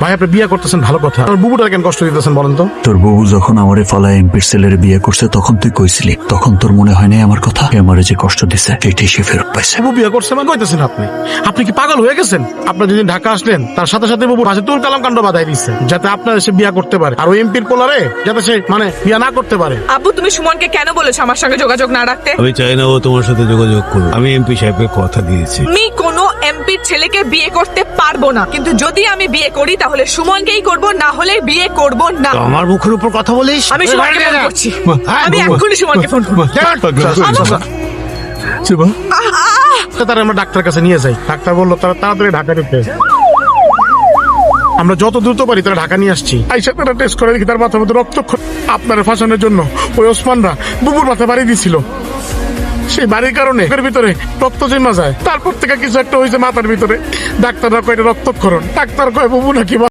ভাই আপনি বিয়ে করতেছেন ভালো কথা, আর বুবুটা কেন কষ্ট দিতেছেন বলেন তো? তোর বউ যখন আমারে ফালা এমপির ছেলের বিয়ে করছে তখন তুই কইছিলি, তখন তোর মনে হয় নাই আমার কথা? আমারে যে কষ্ট দিছে সেটাই সে ফেরত পাইছে। বুবু বিয়ে করছে মানে কইতেছেন আপনি? আপনি কি পাগল হয়ে গেছেন? আপনার যেদিন ঢাকা আসলেন তার সাথে সাথে বুবু পাশে তুল কালাম কাণ্ড বাঁধাই দিচ্ছে, যাতে আপনার সে বিয়ে করতে পারে, আর ওই এমপির পোলারে যাতে সে মানে বিয়ে না করতে পারে। আব্বু তুমি সুমনকে কেন বলেছো আমার সঙ্গে যোগাযোগ না রাখতে? আমি চাই না ও তোমার সাথে যোগাযোগ করুক। আমি এমপি সাহেবকে কথা দিয়েছি। আমি কোনো এমপির ছেলেকে বিয়ে করতে পারবো না, কিন্তু যদি আমি বিয়ে করি তাহলে সুমনকেই করব, না হলে বিয়ে করব না। আমার মুখের উপর কথা বলিস? আমি সুমনকে ফোন করছি, আমি এক্ষুনি সুমনকে ফোন করবো। তারা আমরা ডাক্তার কাছে নিয়ে যাই, ডাক্তার বললো তারা তাড়াতাড়ি ঢাকা নিতে। আমরা যত দ্রুত পারি তারা ঢাকা নিয়ে আসছি। আইসা তারা টেস্ট করে দেখি তার মাথার মধ্যে রক্তক্ষরণ। আপনার ফাঁসানোর জন্য ওই ওসমানরা বুবুর মাথা বাড়ি দিছিল, সেই বাড়ির কারণে এর ভিতরে রক্ত জমা যায়। তারপর থেকে কিছু একটা হয়েছে মাথার ভিতরে, ডাক্তাররা কয় এটা রক্তক্ষরণ, ডাক্তার কয় বুবু নাকি